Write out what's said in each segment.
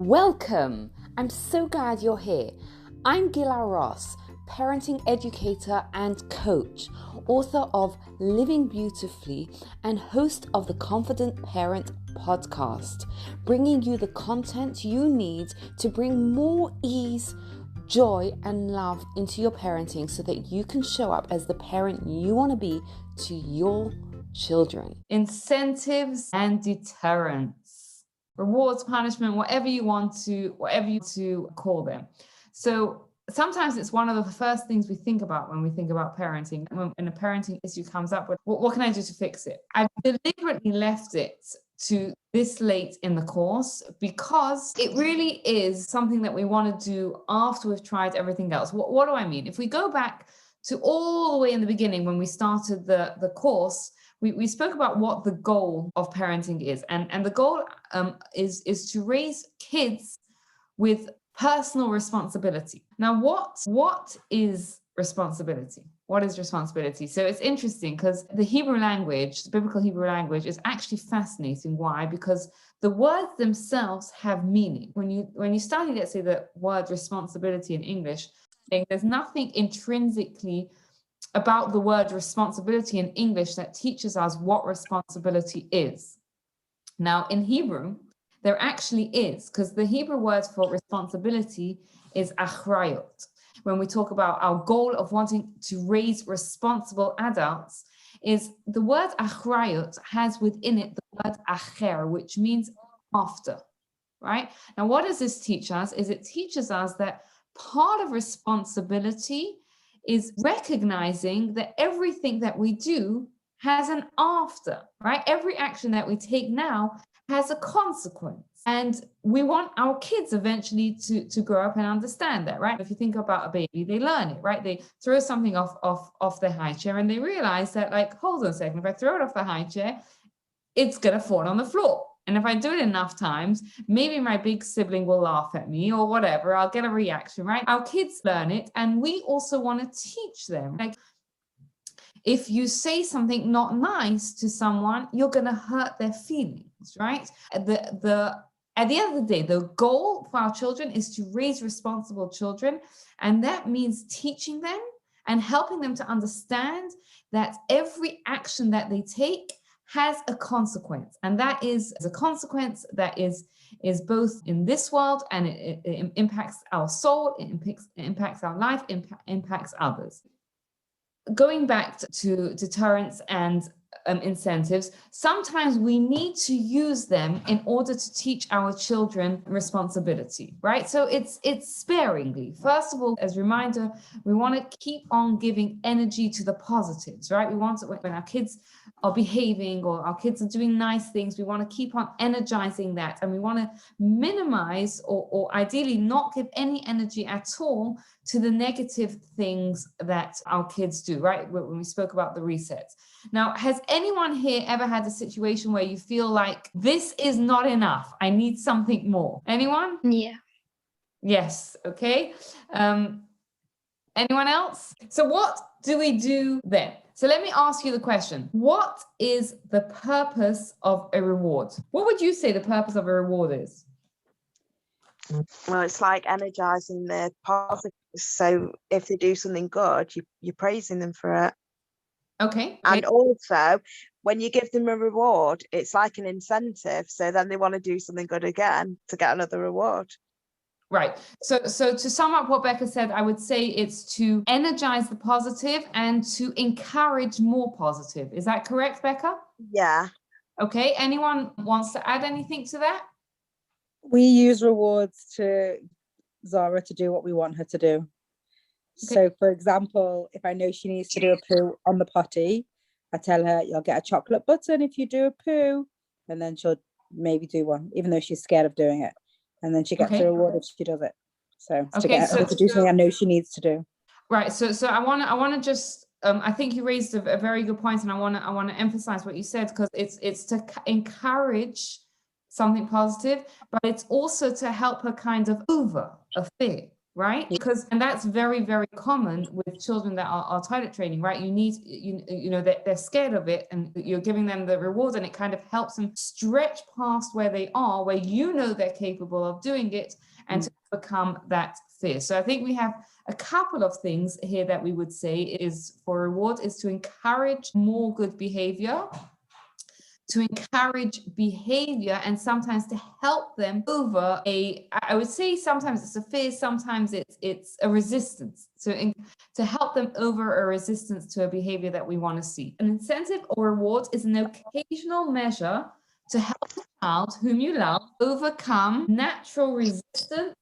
Welcome! I'm so glad you're here. I'm Gila Ross, parenting educator and coach, author of Living Beautifully and host of the Confident Parent podcast, bringing you the content you need to bring more ease, joy and love into your parenting so that you can show up as the parent you want to be to your children. Incentives and deterrence, rewards, punishment, whatever you want to call them. So sometimes it's one of the first things we think about when we think about parenting. When a parenting issue comes up, what can I do to fix it? I've deliberately left it to this late in the course because it really is something that we want to do after we've tried everything else. What do I mean? If we go back to all the way in the beginning when we started the course, we spoke about what the goal of parenting is. And the goal is to raise kids with personal responsibility. Now, what is responsibility? What is responsibility? So it's interesting because the Hebrew language, the biblical Hebrew language, is actually fascinating. Why? Because the words themselves have meaning. When you study, let's say, the word responsibility in English, there's nothing intrinsically about the word responsibility in English that teaches us what responsibility is. Now, in Hebrew, there actually is, because the Hebrew word for responsibility is achrayot. When we talk about our goal of wanting to raise responsible adults, is the word achrayot has within it the word acher, which means after, right? Now, what does this teach us? Is it teaches us that part of responsibility is recognizing that everything that we do has an after, right? Every action that we take now has a consequence. And we want our kids eventually to grow up and understand that, right? If you think about a baby, they learn it, right? They throw something off their high chair and they realize that, like, hold on a second, if I throw it off the high chair, it's going to fall on the floor. And if I do it enough times, maybe my big sibling will laugh at me or whatever. I'll get a reaction, right? Our kids learn it. And we also want to teach them. Like, if you say something not nice to someone, you're going to hurt their feelings, right? At the end of the day, the goal for our children is to raise responsible children. And that means teaching them and helping them to understand that every action that they take has a consequence, and that is a consequence that is both in this world, and it impacts our soul, it impacts our life, impacts others. Going back to deterrence and incentives, sometimes we need to use them in order to teach our children responsibility, right? So it's sparingly. First of all, as a reminder, we want to keep on giving energy to the positives, right? We want to, when our kids are behaving or our kids are doing nice things, we want to keep on energizing that, and we want to minimize or ideally not give any energy at all to the negative things that our kids do, right? When we spoke about the resets. Now, has anyone here ever had a situation where you feel like this is not enough? I need something more. Anyone? Yeah. Yes. Okay. Anyone else? So what do we do then? So let me ask you the question. What is the purpose of a reward? What would you say the purpose of a reward is? Well, it's like energizing their positives. So if they do something good, you're praising them for it. Okay. And also, when you give them a reward, it's like an incentive. So then they want to do something good again to get another reward. Right. So to sum up what Becca said, I would say it's to energize the positive and to encourage more positive. Is that correct, Becca? Yeah. Okay. Anyone wants to add anything to that? We use rewards to Zara to do what we want her to do. Okay. So, for example, if I know she needs to do a poo on the potty, I tell her, you'll get a chocolate button if you do a poo, and then she'll maybe do one, even though she's scared of doing it. And then she gets a reward if she does it. So to get her to do something I know she needs to do. Right. So I want to just I think you raised a very good point, and I want to emphasize what you said, because it's to encourage something positive, but it's also to help her kind of over a fear, right? Because, and that's very, very common with children that are toilet training, right? You know, they're scared of it, and you're giving them the rewards, and it kind of helps them stretch past where they are, where you know they're capable of doing it, and to overcome that fear. So I think we have a couple of things here that we would say is for reward is to encourage more good behavior, to encourage behavior, and sometimes to help them over I would say sometimes it's a fear, sometimes it's a resistance. So to help them over a resistance to a behavior that we want to see. An incentive or reward is an occasional measure to help a child whom you love overcome natural resistance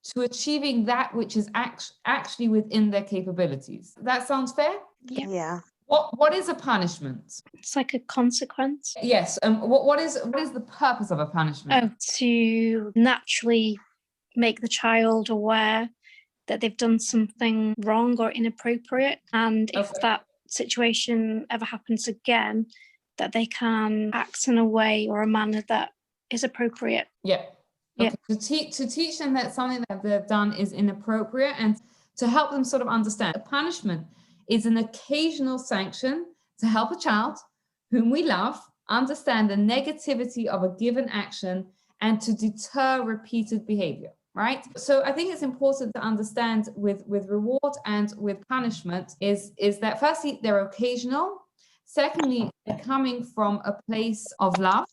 to achieving that which is actually within their capabilities. That sounds fair? Yeah. What is a punishment? It's like a consequence. Yes. What is the purpose of a punishment? Oh, to naturally make the child aware that they've done something wrong or inappropriate, and if that situation ever happens again, that they can act in a way or a manner that is appropriate. Yeah. Yeah. Okay. To teach them that something that they've done is inappropriate, and to help them sort of understand. A punishment is an occasional sanction to help a child whom we love understand the negativity of a given action and to deter repeated behavior, right? So I think it's important to understand with reward and with punishment is that firstly, they're occasional. Secondly, they're coming from a place of love,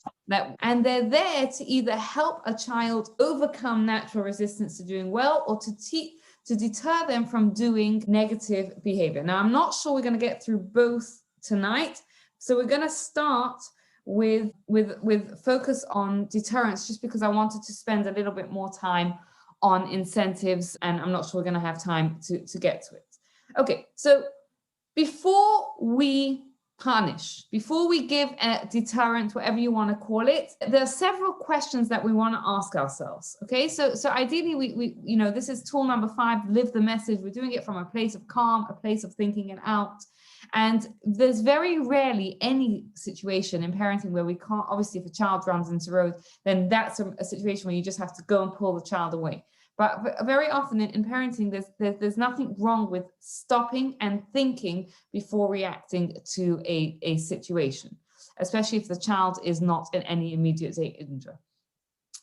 and they're there to either help a child overcome natural resistance to doing well, or to deter them from doing negative behavior. Now, I'm not sure we're going to get through both tonight, so we're going to start with focus on deterrence, just because I wanted to spend a little bit more time on incentives, and I'm not sure we're going to have time to get to it. Okay, so before we punish, before we give a deterrent, whatever you want to call it, there are several questions that we want to ask ourselves. Okay, so ideally we you know, this is tool number 5, live the message. We're doing it from a place of calm, a place of thinking it out. And there's very rarely any situation in parenting where we can't, obviously if a child runs into road, then that's a situation where you just have to go and pull the child away. But very often in parenting, there's nothing wrong with stopping and thinking before reacting to a situation, especially if the child is not in any immediate danger.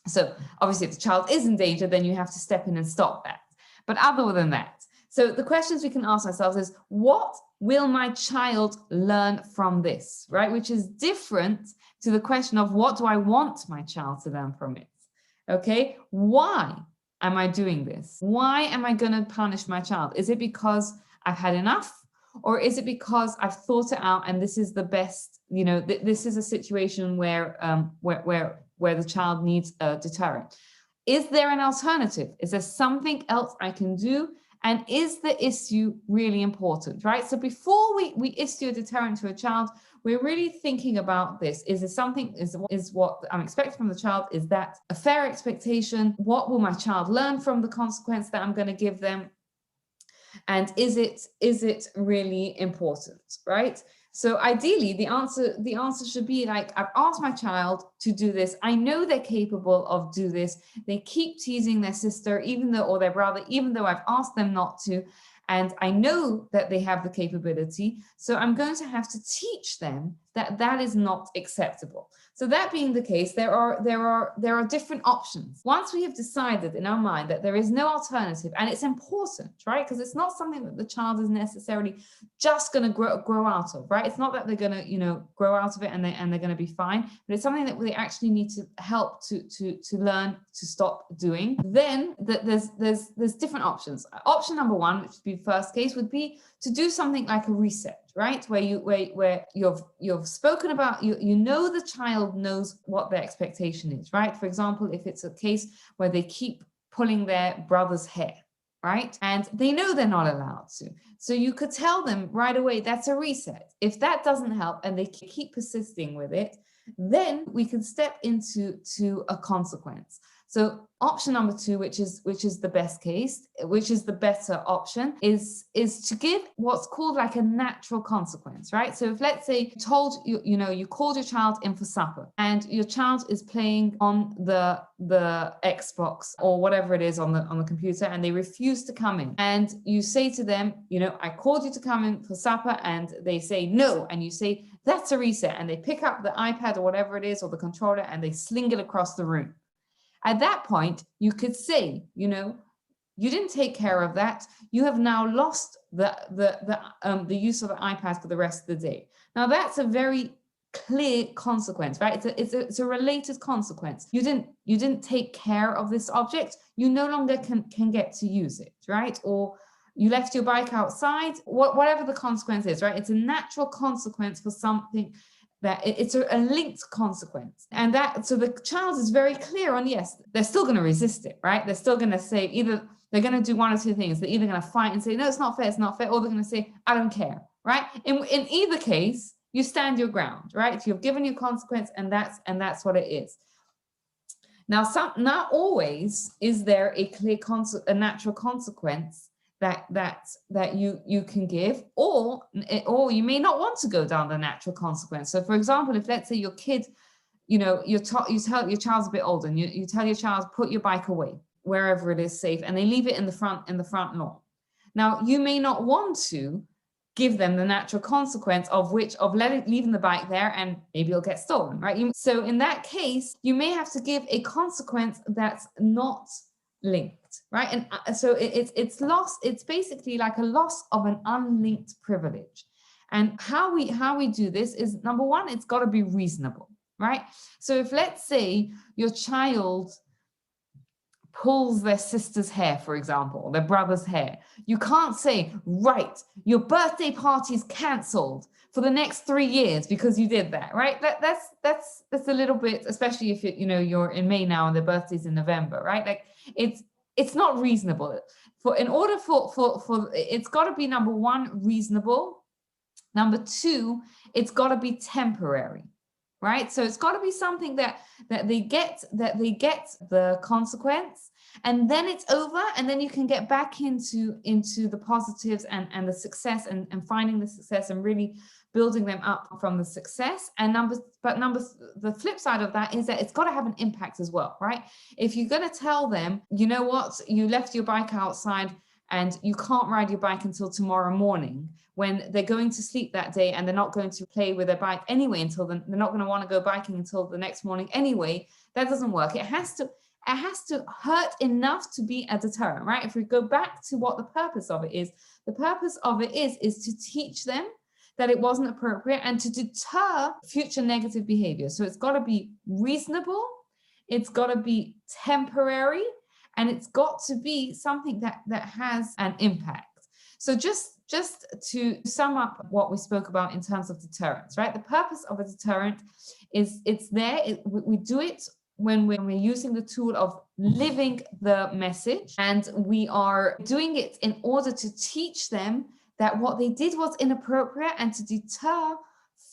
So obviously if the child is in danger, then you have to step in and stop that. But other than that, so the questions we can ask ourselves is, what will my child learn from this, right? Which is different to the question of, what do I want my child to learn from it? Okay, why am I doing this? Why am I going to punish my child? Is it because I've had enough? Or is it because I've thought it out and this is the best, you know, this is a situation where the child needs a deterrent? Is there an alternative? Is there something else I can do? And is the issue really important, right? So before we issue a deterrent to a child, we're really thinking about this. Is this something, is what I'm expecting from the child, is that a fair expectation? What will my child learn from the consequence that I'm going to give them? And is it really important, right? So ideally, the answer should be like, I've asked my child to do this. I know they're capable of do this. They keep teasing their sister, or their brother, even though I've asked them not to. And I know that they have the capability. So I'm going to have to teach them that that is not acceptable. So that being the case, there are different options. Once we have decided in our mind that there is no alternative, and it's important, right? Because it's not something that the child is necessarily just going to grow out of, right? It's not that they're going to, you know, grow out of it and they're going to be fine, but it's something that we actually need to help to learn to stop doing. Then there's different options. Option number 1, which would be the first case, would be to do something like a reset, right? Where you've spoken about, you know, the child knows what their expectation is, right? For example, if it's a case where they keep pulling their brother's hair, right? And they know they're not allowed to. So you could tell them right away, that's a reset. If that doesn't help and they keep persisting with it, then we can step into a consequence. So option number 2, which is the best case, which is the better option, is to give what's called like a natural consequence, right? So if, let's say, you called your child in for supper and your child is playing on the Xbox or whatever it is on the computer, and they refuse to come in, and you say to them, I called you to come in for supper, and they say no, and you say that's a reset, and they pick up the iPad or whatever it is, or the controller, and they sling it across the room. At that point, you could say, you didn't take care of that. You have now lost the use of the iPad for the rest of the day. Now, that's a very clear consequence, right? It's a related consequence. You didn't take care of this object. You no longer can get to use it, right? Or you left your bike outside. Whatever the consequence is, right? It's a natural consequence for something. That it's a linked consequence, and so the child is very clear on, yes, they're still going to resist it, right? They're still going to say, either they're going to do one or two things. They're either going to fight and say, no, it's not fair, or they're going to say, I don't care, right? In either case, you stand your ground, right? You've given your consequence, and that's what it is. Now, not always is there a clear a natural consequence that you can give, or you may not want to go down the natural consequence. So, for example, if, let's say, your kid, you tell your child's a bit older, and you tell your child, put your bike away wherever it is safe, and they leave it in the front lawn. Now, you may not want to give them the natural consequence of leaving the bike there, and maybe it'll get stolen, right? So in that case, you may have to give a consequence that's not linked, right? And so it's lost. It's basically like a loss of an unlinked privilege. And how we do this is, number one, it's got to be reasonable, right? So if, let's say, your child pulls their sister's hair, for example, their brother's hair, you can't say, right, your birthday party's cancelled for the next 3 years because you did that, right? That's a little bit, especially if you're in May now and their birthday's in November, right? Like, it's not reasonable. In order for it's got to be, number one, reasonable. Number two, it's got to be temporary, right? So it's got to be something that they get the consequence, and then it's over, and then you can get back into the positives and the success, and finding the success and really building them up from the success. And the flip side of that is that it's got to have an impact as well, right? If you're going to tell them, you know what, you left your bike outside and you can't ride your bike until tomorrow morning, when they're going to sleep that day and they're not going to play with their bike anyway until they're not going to want to go biking until the next morning anyway, that doesn't work. It has to hurt enough to be a deterrent, right? If we go back to what the purpose of it is, the purpose of it is to teach them that it wasn't appropriate and to deter future negative behavior. So it's got to be reasonable, it's got to be temporary, and it's got to be something that has an impact. So just to sum up what we spoke about in terms of deterrence, right? The purpose of a deterrent is we do it when we're using the tool of living the message, and we are doing it in order to teach them that what they did was inappropriate and to deter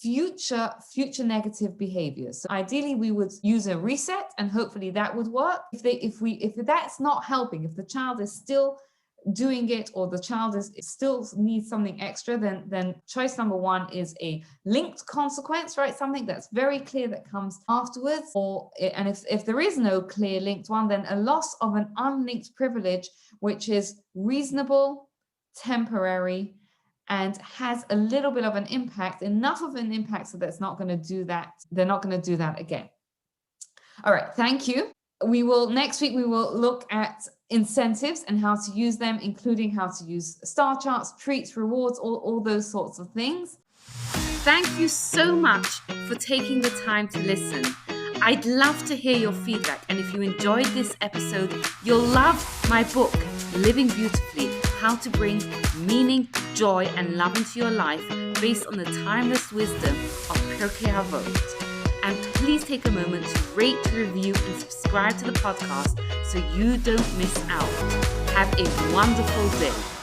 future negative behaviors. So ideally, we would use a reset, and hopefully that would work. If that's not helping, if the child is still doing it, or the child still needs something extra, then choice number one is a linked consequence, right? Something that's very clear that comes afterwards. And if there is no clear linked one, then a loss of an unlinked privilege, which is reasonable, temporary, and has a little bit of an impact, enough of an impact so that's not going to do that. They're not going to do that again. All right, thank you. Next week, we will look at incentives and how to use them, including how to use star charts, treats, rewards, all those sorts of things. Thank you so much for taking the time to listen. I'd love to hear your feedback, and if you enjoyed this episode, you'll love my book, Living Beautifully: How to Bring Meaning, Joy, and Love into Your Life, based on the timeless wisdom of Pirkei Avot. And please take a moment to rate, review, and subscribe to the podcast so you don't miss out. Have a wonderful day.